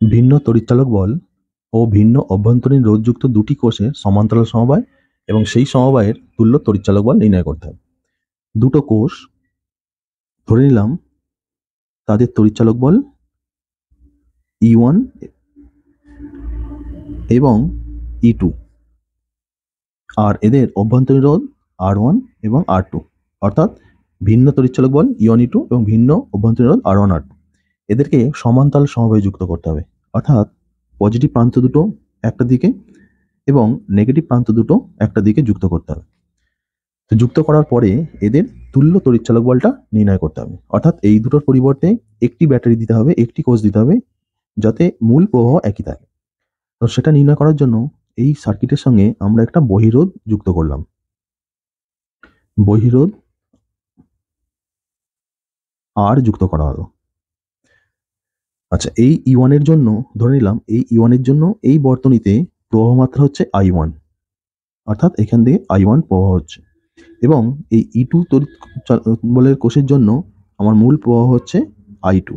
ভিন্ন তড়িৎচালক বল ও ভিন্ন অভ্যন্তরীণ রোধযুক্ত দুটি কোষের সমান্তরাল সমবায় এবং সেই সমবায়ের তুল্য তড়িৎচালক বল নির্ণয় করতে হবে। দুটো কোষ ধরে নিলাম তাদের তড়িৎচালক বল E1 এবং E2 আর এদের অভ্যন্তরীণ রোধ R1 এবং R2, অর্থাৎ ভিন্ন তড়িৎচালক বল E1 E2 এবং ভিন্ন অভ্যন্তরীণ রোধ R1 R2, এদেরকে সমান্তরাল সমবায়ে যুক্ত করতে হবে, অর্থাৎ পজিটিভ প্রান্ত দুটো একটা দিকে এবং নেগেটিভ প্রান্ত দুটো একটা দিকে যুক্ত করতে হবে। তো যুক্ত করার পরে এদের তুল্য তড়িৎচালক বলটা নির্ণয় করতে হবে, অর্থাৎ এই দুটোর পরিবর্তে একটি ব্যাটারি দিতে হবে, একটি কোষ দিতে হবে, যাতে মূল প্রবাহ একই থাকে। তো সেটা নির্ণয় করার জন্য এই সার্কিটের সঙ্গে আমরা একটা বহিরোধ যুক্ত করলাম। বহিরোধ আর যুক্ত করা হলো। আচ্ছা, এই E1 এর জন্য ধরে নিলাম এই E1 এর জন্য এই বর্তনীতে প্রবাহ মাত্রা হচ্ছে I1, অর্থাৎ এখান থেকে I1 প্রবাহ হচ্ছে, এবং এই E2 তড়িৎ বলের কোষের জন্য আমার মূল প্রবাহ হচ্ছে I2,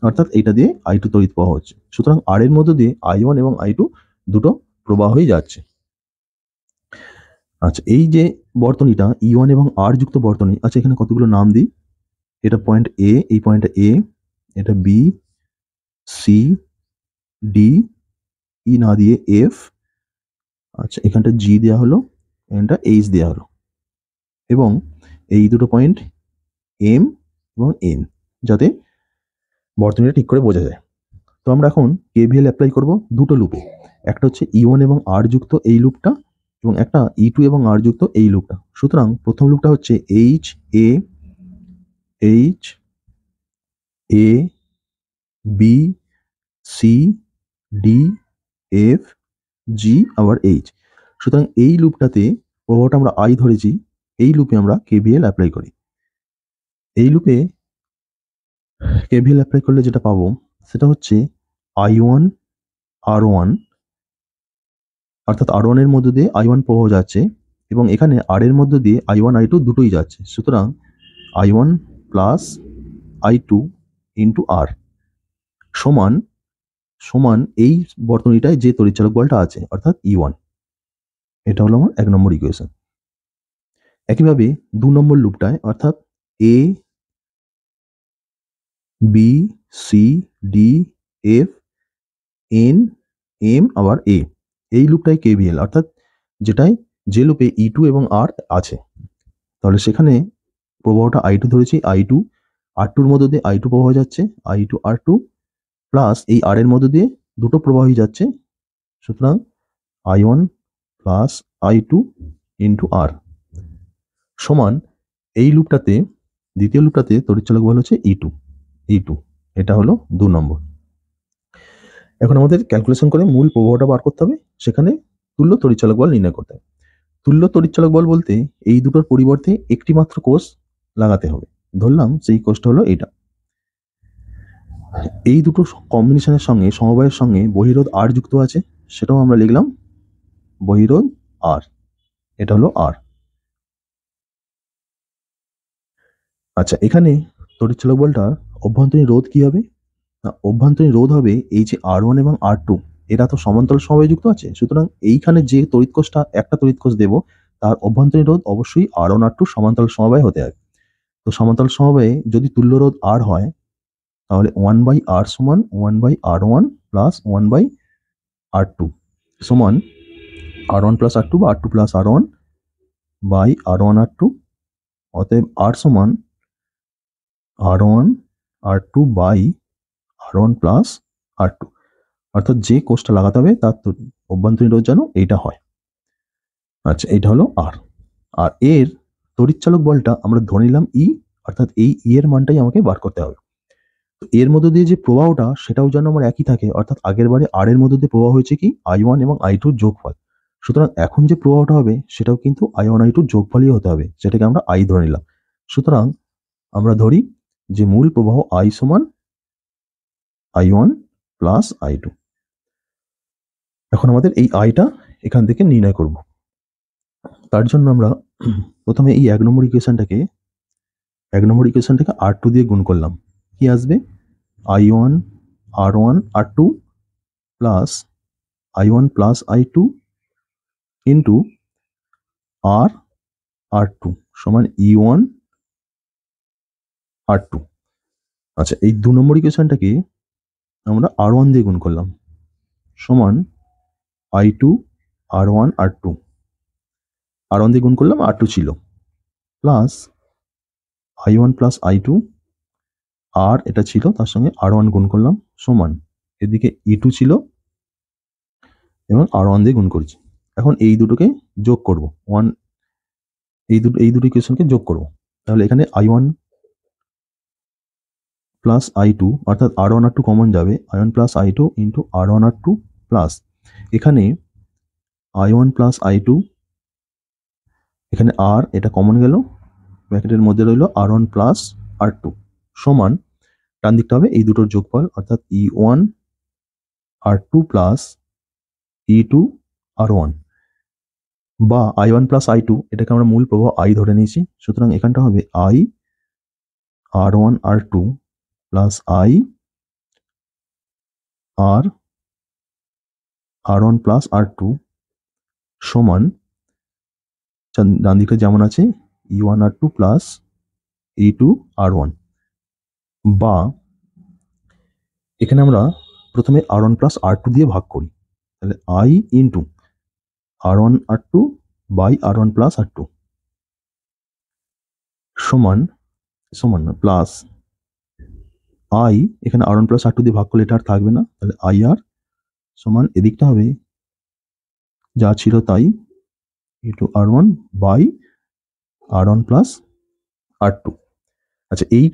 অর্থাৎ এইটা দিয়ে I2 তড়িৎ প্রবাহ হচ্ছে। সুতরাং আর এর মধ্য দিয়ে I1 এবং I2 দুটো প্রবাহই যাচ্ছে। আচ্ছা, এই যে বর্তনীটা E1 এবং R যুক্ত বর্তনী, আচ্ছা এখানে কতগুলো নাম দিই। এটা পয়েন্ট এ, এই পয়েন্টটা এ, এটা বি, সি, ডি, ই না দিয়ে এফ, আচ্ছা এখানটা জি দেওয়া হলো, এখানটা এইচ দেওয়া হলো, এবং এই দুটো পয়েন্ট এম এবং এন, যাতে বর্তনীটা ঠিক করে বোঝা যায়। তো আমরা এখন কেভিএল অ্যাপ্লাই করব দুটো লুপে, একটা হচ্ছে E1 এবং R যুক্ত এই লুপটা এবং একটা E2 এবং R যুক্ত এই লুপটা। সুতরাং প্রথম লুপটা হচ্ছে H A, H A, B, C, D, F, G আবার এইচ। সুতরাং এই লুপটাতে প্রবাহটা আমরা আই ধরেছি, এই লুপে আমরা কেভিএল অ্যাপ্লাই করি। এই লুপে কেভিএল অ্যাপ্লাই করলে যেটা পাবো সেটা হচ্ছে I1 R1, অর্থাৎ R1 এর মধ্য দিয়ে I1 প্রবাহ যাচ্ছে এবং এখানে R এর মধ্য দিয়ে I1 I2 দুটোই যাচ্ছে। সুতরাং I1 plus I2 into R সমান সমান এই বর্তনীটায় যে তড়িৎচালক বলটা আছে, অর্থাৎ E1। এটা হলো আমার 1 নম্বর ইকুয়েশন। একইভাবে 2 নম্বর লুপটায়, অর্থাৎ A, B, C, D, F, N, M আবার এ, এই লুপটাই কেভিএল, অর্থাৎ যে লুপে E2 এবং R আছে। তাহলে সেখানে প্রবাহটা I2 ধরেছি, I2 R2 এর মধ্য দিয়ে I2 প্রবাহ যাচ্ছে, I2 R2 প্লাস এই R এর মধ্য দিয়ে দুটো প্রবাহই যাচ্ছে। সুতরাং I1 plus I2 into R সমান এই লুপটাতে, দ্বিতীয় লুপটাতে তড়িৎচালক বল হচ্ছে E2। এটা হলো 2 নম্বর। এখন আমাদের ক্যালকুলেশন করে মূল প্রবাহটা বার করতে হবে, সেখানে তুল্য তড়িৎচালক বল নির্ণয় করতে হবে। তুল্য তড়িৎচালক বল বলতে এই দুটোর পরিবর্তে একটি মাত্র কোষ লাগাতে হবে। ধরলাম সেই কোষটা হলো এইটা। এই দুটো কম্বিনেশনের সঙ্গে, সমবায়ের সঙ্গে বহিরোধ আর যুক্ত আছে, সেটাও আমরা লিখলাম বহিরোধ আর, এটা হলো আর। আচ্ছা, এখানে তড়িৎচালক বলটার অভ্যন্তরীণ রোধ কি হবে? অভ্যন্তরীণ রোধ হবে এই যে R1 এবং R2, এরা তো সমান্তরাল সমবায়ে যুক্ত আছে। সুতরাং এইখানে যে তড়িৎ কোষটা, একটা তড়িৎ কোষ দেব, তার অভ্যন্তরীণ রোধ অবশ্যই R1 R2 সমান্তরাল সমবায় হতে হবে। তো সমান্তরাল সমবায়ে যদি তুল্য রোধ R হয়, তাহলে 1/R সমান 1/R1 প্লাস 1/R2 সমান R1 প্লাস R2 বা R2 plus R1 by R1 R2। অতএব R সমান R1 R2 by R1 plus R2, অর্থাৎ যে কোষটা লাগাতে হবে তার অভ্যন্তরীণ রোধ যেন এইটা হয়। আচ্ছা, এইটা হলো আর। আর এর তড়িৎচালক বলটা আমরা ধরে নিলাম ই, অর্থাৎ এই ই এর মানটাই আমাকে বার করতে হবে। তো এর মধ্য দিয়ে যে প্রবাহটা, সেটাও যেন আমার একই থাকে, অর্থাৎ আগের বারে আর এর মধ্য দিয়ে প্রবাহ হয়েছে কি I1 এবং I2 যোগফল। সুতরাং এখন যে প্রবাহটা হবে সেটাও কিন্তু I1 I2 যোগফলই হতে হবে, যেটাকে আমরা I ধরে নিলাম। সুতরাং আমরা ধরি যে মূল প্রবাহ I সমান I1 প্লাস I2। এখন আমাদের এই আইটা এখান থেকে নির্ণয় করব। তার জন্য আমরা প্রথমে এই 1 নম্বর ইকুয়েশনটাকে R2 দিয়ে গুণ করলাম। কি আসবে? I1 R1 R2 plus I1 plus I2 into R R2 সমান E1 R2। আচ্ছা, এই 2 নম্বর ইকুয়েশনটাকে আমরা R1 দিয়ে গুণ করলাম, সমান I2 R1 R2, R1 দিয়ে গুণ করলাম, R2 ছিল, প্লাস I1 প্লাস I2, আর এটা ছিল, তার সঙ্গে R1 গুণ করলাম, সমান এদিকে E2 ছিল এবং R1 দিয়ে গুণ করেছি। এখন এই দুটোকে যোগ করব, এই দুটো ইকুয়েশনকে যোগ করব। তাহলে এখানে I1 প্লাস I2 অর্থাৎ R1 R2 কমন যাবে, I1 plus I2 into R1 R2 plus এখানে I1 প্লাস I2, এখানে R এটা কমন গেল, ব্র্যাকেটের মধ্যে রইল R1 প্লাস R2 সমান ডান দিকটা হবে এই দুটোর যোগফল অর্থাৎ E1 R2 plus E2 R1 বা I1 প্লাস I2, এটাকে আমরা মূল প্রবাহ I ধরে নিয়েছি, সুতরাং এখানটা হবে I R1 R2 plus I R1 plus R2 সমান ডান দিকে যেমন আছে E1 R2 plus E2 R1, বা এখানে আমরা প্রথমে R1 প্লাস R2 দিয়ে ভাগ করি, তাহলে I into R1 R2 by R1 plus R2 সমান প্লাস I, এখানে R1 প্লাস R2 দিয়ে ভাগ করলে এটা আর থাকবে না, তাহলে IR সমান এদিকটা হবে যা ছিল তাই E2 R1 by R1 plus R2। আচ্ছা, এই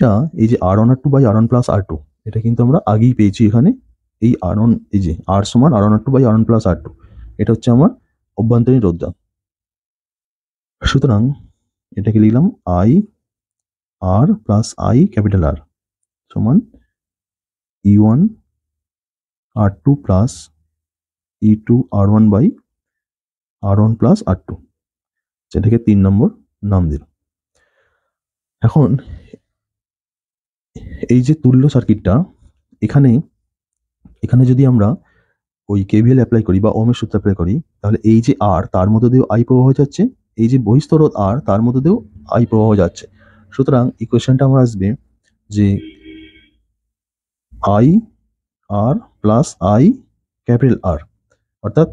যে R1 R2 by R1 plus R2, এটা কিন্তু আমরা আগেই পেয়েছি। এখানে এই R1, এই যে R সমান R1 R2 by R1 plus R2, এটা হচ্ছে আমার অভ্যন্তরীণ রোধদাব। সুতরাং এটাকে লিখলাম I R plus I capital R সমান E1 R2 plus E2 R1 by R1 plus R2, যেটাকে 3 নম্বর নাম দিল। এখন এই যে তুল্য সার্কিটটা, এখানে যদি আমরা ওই কেভিএল অ্যাপ্লাই করি বা ওহমের সূত্র অ্যাপ্লাই করি, তাহলে এই যে R, তার মধ্যে দিয়েও I প্রবাহ যাচ্ছে, এই যে বহিঃস্থ রোধ R, তার মধ্যে দিয়েও I প্রবাহ যাচ্ছে। সুতরাং ইকুয়েশনটা আমার আসবে যে I R plus I capital R, অর্থাৎ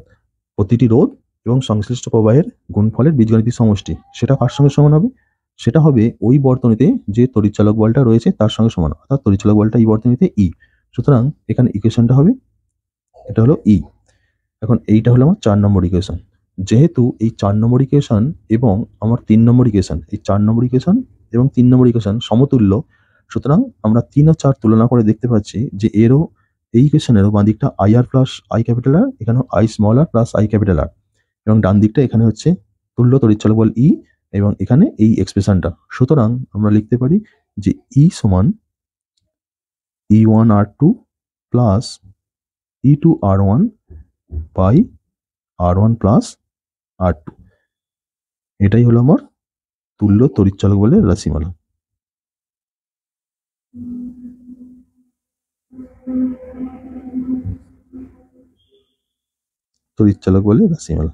প্রতিটি রোধ এবং সংশ্লিষ্ট প্রবাহের গুণফলের বীজগণিতিক সমষ্টি, সেটা কার সঙ্গে সমান হবে? সেটা হবে ওই বর্তনীতে যে তড়িৎচালক বলটা রয়েছে তার সঙ্গে সমান, অর্থাৎ তড়িৎচালক বলটা এই বর্তনীতে E। সুতরাং এখানে ইকুয়েশনটা হবে, এটা হলো E। এখন এইটা হলো আমার 4 নম্বর ইকুয়েশন। যেহেতু এই 4 নম্বর ইকুয়েশন এবং আমার 3 নম্বর ইকুয়েশন, এই 4 নম্বর ইকুয়েশন এবং 3 নম্বর ইকুয়েশন সমতুল্য, সুতরাং আমরা 3 আর 4 তুলনা করে দেখতে পাচ্ছি যে এই ইকুয়েশনেরও বাঁ দিকটা IR plus I capital R, এখানেও I small r plus I capital R, এবং ডান দিকটা এখানে হচ্ছে তুল্য তড়িৎচালক বল E, এবং এখানে এই এক্সপ্রেশনটা। সুতরাং আমরা লিখতে পারি যে E সমান E1 R2 plus E2 R1 by R1 plus R2, এটাই হলো আমার তুল্য তড়িৎচালক বলের রাশিমালা। তড়িৎচালক বলের রাশিমালা।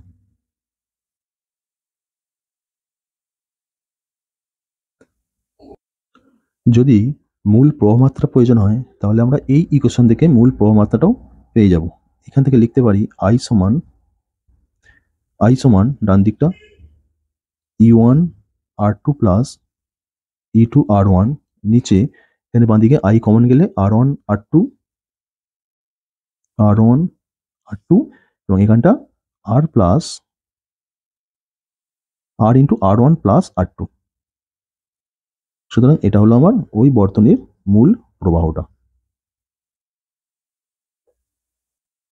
যদি মূল প্রবাহমাত্রা প্রয়োজন হয়, তাহলে আমরা এই ইকুয়েশন থেকে মূল প্রবাহমাত্রাটাও পেয়ে যাব। এখান থেকে লিখতে পারি I সমান ডান দিকটা E1 R2 plus E2 R1, নিচে এখানে বাঁ দিকে I কমন গেলে R1 R2 এবং এখানটা R plus R into R1 plus R2। সুতরাং এটা হলো আমার ওই বর্তনীর মূল প্রবাহটা।